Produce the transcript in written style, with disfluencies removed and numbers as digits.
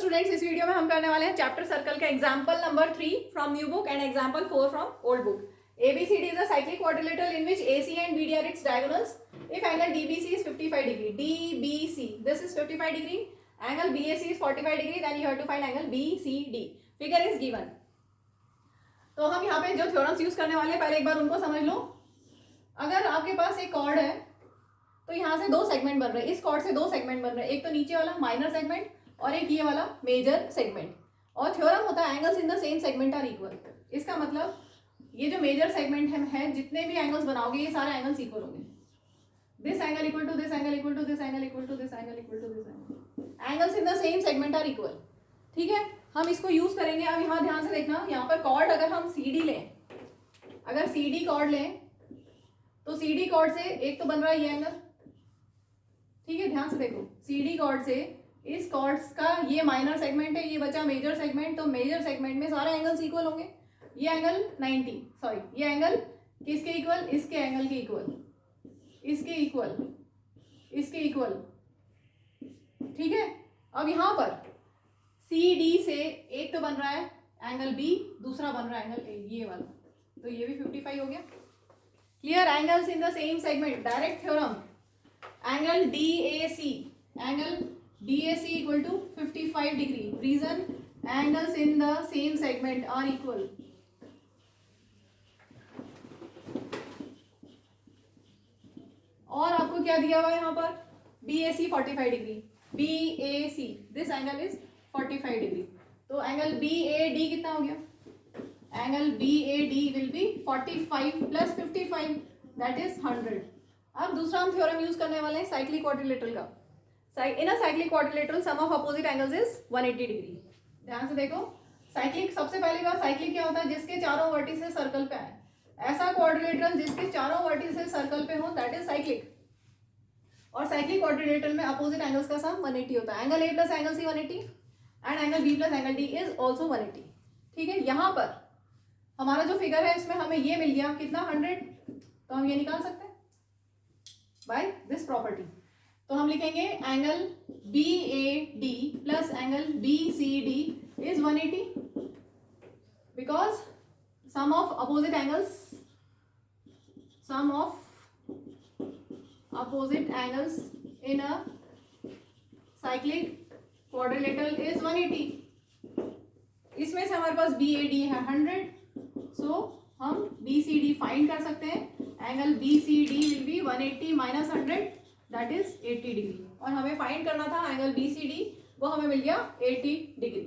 Students, इस video में हम करने वाले हैं चैप्टर सर्कल का example number 3 from new book and example 4 from old book. ABCD is a cyclic quadrilateral in which AC and BD are its diagonals. If angle DBC is 55 degree, DBC, this is 55 degree, angle BAC is 45 degree, then you have to find angle BCD. Figure is given. तो हम यहाँ पे जो theorems use करने वाले हैं पहले एक बार उनको समझ लो. अगर आपके पास एक कॉर्ड है तो यहाँ से दो सेगमेंट बन रहे हैं, इस कॉर्ड से दो सेगमेंट बन रहे हैं, एक तो नीचे वाला माइनर सेगमेंट और एक ये वाला मेजर सेगमेंट. और थ्योरम होता है angles in the same segment are equal. इसका मतलब ये जो मेजर सेगमेंट है जितने भी एंगल्स बनाओगे ये सारे एंगल्स इक्वल होंगे. This angle equal to this angle equal to this angle equal to this angle equal to this angle. Angles in the same segment are equal. ठीक है, हम इसको यूज करेंगे. अब यहाँ ध्यान से देखना, यहाँ पर कॉर्ड अगर हम CD लें, अगर CD कॉर्ड लें तो CD कॉर्ड से एक तो बन रहा है ये एंगल. ठीक है, ध्यान से देखो, CD कॉर्ड से इस कॉर्ड्स का ये माइनर सेगमेंट है, ये बचा मेजर सेगमेंट. तो मेजर सेगमेंट में सारे एंगल्स इक्वल होंगे. ये एंगल 90, सॉरी ये एंगल किसके इक्वल, इसके एंगल के इक्वल, इसके इक्वल, इसके इक्वल. ठीक है, अब यहाँ पर CD से एक तो बन रहा है एंगल B, दूसरा बन रहा है एंगल A, ये वाला. तो ये भी 55 हो गया. Clear. Angles in the same segment, direct theorem. Angle DAC equal to 55 degree. Reason, angles in the same segment are equal. और आपको क्या दिया हुआ है यहाँ पर, BAC 45 degree. BAC, this angle is 45 degree. तो एंगल BAD कितना हो गया, angle BAD will be 45 plus 55, that is 100. अब दूसरा हम थ्योरम यूज करने वाले हैं साइक्लिक क्वाड्रिलेटरल का. In a cyclic quadrilateral sum of opposite angles is 180 degree. ध्यान से देखो, साइक्लिक, सबसे पहली बात साइक्लिक क्या होता है, जिसके चारों वर्टिसेस सर्कल पे आए. ऐसा क्वाड्रिलेटरल जिसके चारों वर्टिसेस सर्कल पे हो, दैट इज साइक्लिक. और साइक्लिक क्वाड्रिलेटरल में अपोजिट एंगल्स का सम 180 होता है. Angle A plus angle C 180 and angle B plus angle D is also 180. ठीक है, यहाँ पर हमारा जो फिगर है इसमें हमें ये मिल गया कितना, 100. तो हम ये निकाल सकते हैं बाय दिस प्रॉपर्टी. तो हम लिखेंगे angle BAD plus angle BCD is 180 because sum of opposite angles in a cyclic quadrilateral is 180. इसमें से हमारे पास BAD है 100, सो हम BCD फाइंड कर सकते हैं. Angle BCD will be 180 minus 100, that is 80 degree. और हमें फाइंड करना था एंगल BCD, वो हमें मिल गया 80 डिग्री.